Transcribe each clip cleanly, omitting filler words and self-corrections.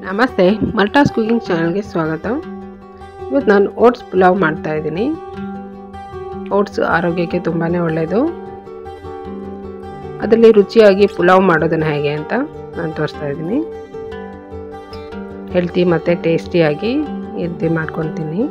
ನಮಸ್ತೆ, ಮಲ್ಟಾಸ್ ಕುಕಿಂಗ್ ಚಾನಲ್ಗೆ ಸ್ವಾಗತ. ಇವತ್ತು ನಾನು ಓಟ್ಸ್ ಪುಲಾವ್ ಮಾಡ್ತಾ ಇದ್ದೀನಿ. ಓಟ್ಸ್ ಆರೋಗ್ಯಕ್ಕೆ ತುಂಬಾ ಒಳ್ಳೆಯದು. ಅದರಲ್ಲಿ ರುಚಿಯಾಗಿ ಪುಲಾವ್ ಮಾಡೋದನ್ನು ಹೇಗೆ ಅಂತ ನಾನು ತೋರಿಸ್ತಾ ಇದ್ದೀನಿ. ಹೆಲ್ತಿ ಮತ್ತು ಟೇಸ್ಟಿಯಾಗಿ ಈ ರೀತಿ ಮಾಡ್ಕೊತೀನಿ.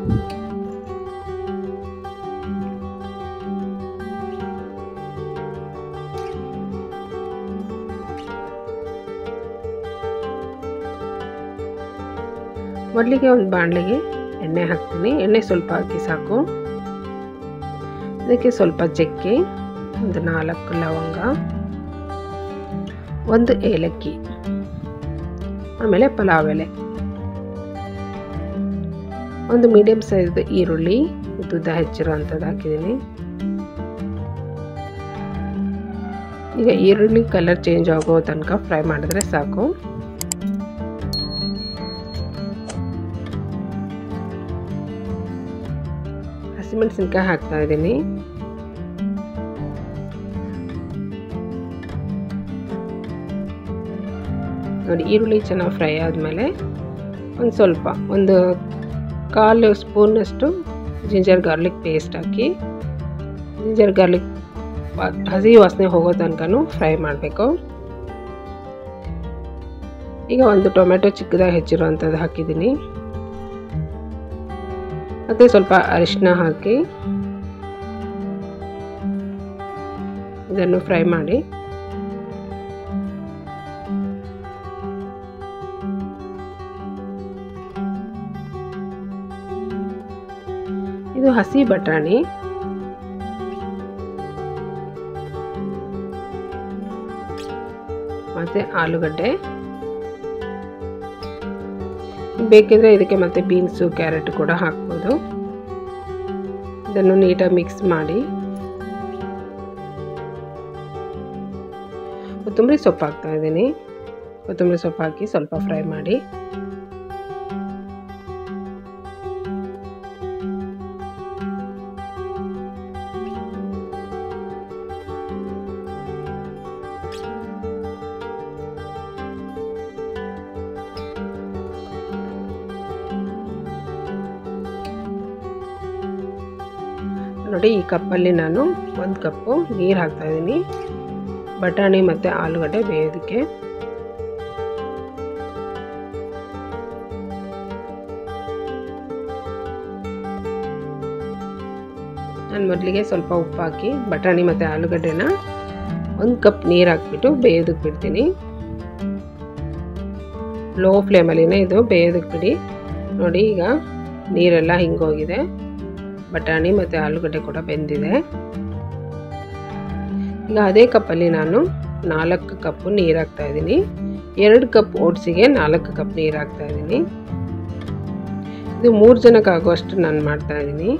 ಮೊದಲಿಗೆ ಒಂದು ಬಾಣಲೆಗೆ ಎಣ್ಣೆ ಹಾಕ್ತೀನಿ. ಎಣ್ಣೆ ಸ್ವಲ್ಪ ಹಾಕಿ ಸಾಕು. ಅದಕ್ಕೆ ಸ್ವಲ್ಪ ಚಕ್ಕೆ, ಒಂದು 4 ಲವಂಗ, 1 ಏಲಕ್ಕಿ, ಆಮೇಲೆ ಪಲಾವ್ ಎಲೆ, ಒಂದು ಮೀಡಿಯಂ ಸೈಜ್ ಈರುಳ್ಳಿ ಉದ್ದ ಹೆಚ್ಚಿರುವಂಥದ್ದು ಹಾಕಿದ್ದೀನಿ. ಈಗ ಈರುಳ್ಳಿ ಕಲರ್ ಚೇಂಜ್ ಆಗೋ ತನಕ ಫ್ರೈ ಮಾಡಿದ್ರೆ ಸಾಕು. ಹಸಿಮೆಣಸಿನ್ಕಾಯಿ ಹಾಕ್ತಾ ಇದ್ದೀನಿ. ನೋಡಿ, ಈರುಳ್ಳಿ ಚೆನ್ನಾಗಿ ಫ್ರೈ ಆದಮೇಲೆ ಒಂದು 1/4 ಸ್ಪೂನಷ್ಟು ಜಿಂಜರ್ ಗಾರ್ಲಿಕ್ ಪೇಸ್ಟ್ ಹಾಕಿ, ಜಿಂಜರ್ ಗಾರ್ಲಿಕ್ ಹಸಿ ವಾಸನೆ ಹೋಗೋ ತನಕನೂ ಫ್ರೈ ಮಾಡಬೇಕು. ಈಗ ಒಂದು ಟೊಮೆಟೊ ಚಿಕ್ಕದಾಗಿ ಹೆಚ್ಚಿರುವಂಥದ್ದು ಹಾಕಿದ್ದೀನಿ. ಮತ್ತು ಸ್ವಲ್ಪ ಅರಿಶಿನ ಹಾಕಿ ಇದನ್ನು ಫ್ರೈ ಮಾಡಿ. ಇದು ಹಸಿ ಬಟಾಣಿ. ಮತ್ತು ಆಲೂಗಡ್ಡೆ. ಬೇಕಿದ್ರೆ ಇದಕ್ಕೆ ಮತ್ತೆ ಬೀನ್ಸು, ಕ್ಯಾರೆಟ್ ಕೂಡ ಹಾಕ್ಬೋದು. ಇದನ್ನು ನೀಟಾಗಿ ಮಿಕ್ಸ್ ಮಾಡಿ ಕೊತ್ತಂಬರಿ ಸೊಪ್ಪು ಹಾಕ್ತಾ ಇದ್ದೀನಿ. ಕೊತ್ತಂಬರಿ ಸೊಪ್ಪು ಹಾಕಿ ಸ್ವಲ್ಪ ಫ್ರೈ ಮಾಡಿ. ನೋಡಿ, ಈ ಕಪ್ಪಲ್ಲಿ ನಾನು 1 ಕಪ್ಪು ನೀರು ಹಾಕ್ತಾ ಇದ್ದೀನಿ ಬಟಾಣಿ ಮತ್ತು ಆಲೂಗಡ್ಡೆ ಬೇಯೋದಕ್ಕೆ. ನಾನು ಮೊದಲಿಗೆ ಸ್ವಲ್ಪ ಉಪ್ಪು ಹಾಕಿ ಬಟಾಣಿ ಮತ್ತು ಆಲೂಗಡ್ಡೆನ 1 ಕಪ್ ನೀರು ಹಾಕ್ಬಿಟ್ಟು ಬೇಯೋದಕ್ಕೆ ಬಿಡ್ತೀನಿ. ಲೋ ಫ್ಲೇಮಲ್ಲಿನೇ ಇದು ಬೇಯೋದಕ್ಕೆ ಬಿಡಿ. ನೋಡಿ, ಈಗ ನೀರೆಲ್ಲ ಹಿಂಗೋಗಿದೆ. ಬಟಾಣಿ ಮತ್ತು ಆಲೂಗಡ್ಡೆ ಕೂಡ ಬೆಂದಿದೆ. ಈಗ ಅದೇ ಕಪ್ಪಲ್ಲಿ ನಾನು 4 ಕಪ್ಪು ನೀರು ಹಾಕ್ತಾ ಇದ್ದೀನಿ. 2 ಕಪ್ ಓಟ್ಸಿಗೆ 4 ಕಪ್ ನೀರು ಹಾಕ್ತಾ ಇದ್ದೀನಿ. ಇದು 3 ಜನಕ್ಕೆ ಆಗುವಷ್ಟು ನಾನು ಮಾಡ್ತಾ ಇದ್ದೀನಿ.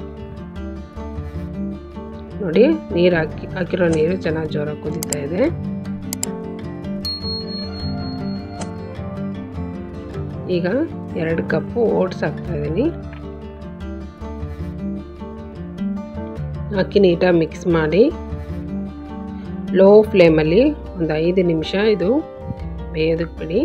ನೋಡಿ, ಹಾಕಿರೋ ನೀರು ಚೆನ್ನಾಗಿ ಜೋರಾಗಿ ಕುದೀತಾ ಇದೆ. ಈಗ 2 ಕಪ್ಪು ಓಟ್ಸ್ ಹಾಕ್ತಾ ಇದ್ದೀನಿ. ಹಾಕಿ ನೀಟಾಗಿ ಮಿಕ್ಸ್ ಮಾಡಿ ಲೋ ಫ್ಲೇಮಲ್ಲಿ ಒಂದು 5 ನಿಮಿಷ ಇದು ಬೇಯೋದಕ್ಕೆ ಬಿಡಿ.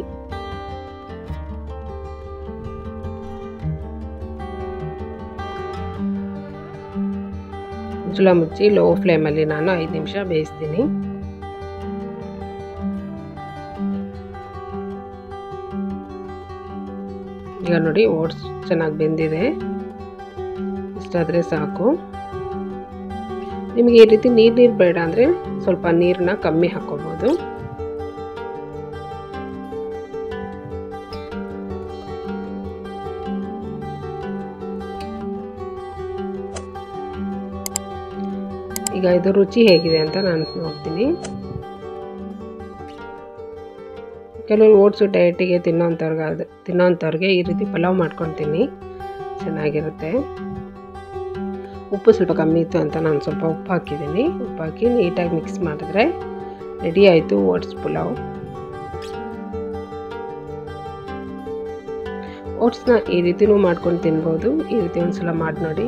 ಮುಚ್ಚಳ ಮುಚ್ಚಿ ಲೋ ಫ್ಲೇಮಲ್ಲಿ ನಾನು 5 ನಿಮಿಷ ಬೇಯಿಸ್ತೀನಿ. ಈಗ ನೋಡಿ, ಓಟ್ಸ್ ಚೆನ್ನಾಗಿ ಬೆಂದಿದೆ. ಇಷ್ಟಾದರೆ ಸಾಕು. ನಿಮಗೆ ಈ ರೀತಿ ನೀರು ಬೇಡ ಅಂದರೆ ಸ್ವಲ್ಪ ನೀರನ್ನ ಕಮ್ಮಿ ಹಾಕೋಬೋದು. ಈಗ ಇದು ರುಚಿ ಹೇಗಿದೆ ಅಂತ ನಾನು ನೋಡ್ತೀನಿ. ಕೆಲವರು ಓಟ್ಸು ಡಯಟಿಗೆ ತಿನ್ನೋಂಥವ್ರಿಗೆ ಈ ರೀತಿ ಪಲಾವ್ ಮಾಡ್ಕೊತೀನಿ, ಚೆನ್ನಾಗಿರುತ್ತೆ. ಉಪ್ಪು ಸ್ವಲ್ಪ ಕಮ್ಮಿ ಇತ್ತು ಅಂತ ನಾನು ಸ್ವಲ್ಪ ಉಪ್ಪು ಹಾಕಿದ್ದೀನಿ. ಉಪ್ಪು ಹಾಕಿ ನೀಟಾಗಿ ಮಿಕ್ಸ್ ಮಾಡಿದ್ರೆ ರೆಡಿ ಆಯಿತು ಓಟ್ಸ್ ಪುಲಾವ್. ಓಟ್ಸ್ನ ಈ ರೀತಿನೂ ಮಾಡ್ಕೊಂಡು ತಿನ್ಬೋದು. ಈ ರೀತಿ ಒಂದ್ಸಲ ಮಾಡಿ ನೋಡಿ.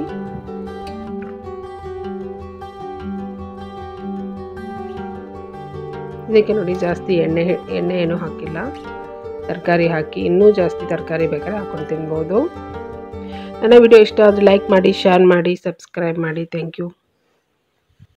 ಇದಕ್ಕೆ ನೋಡಿ ಜಾಸ್ತಿ ಎಣ್ಣೆ ಏನು ಹಾಕಿಲ್ಲ, ತರಕಾರಿ ಹಾಕಿ, ಇನ್ನೂ ಜಾಸ್ತಿ ತರಕಾರಿ ಬೇಕಾದ್ರೆ ಹಾಕೊಂಡು ತಿನ್ಬೋದು. ನನ್ನ ವಿಡಿಯೋ ಇಷ್ಟ ಆದರೆ ಲೈಕ್ ಮಾಡಿ, ಶೇರ್ ಮಾಡಿ, ಸಬ್ಸ್ಕ್ರೈಬ್ ಮಾಡಿ. Thank you.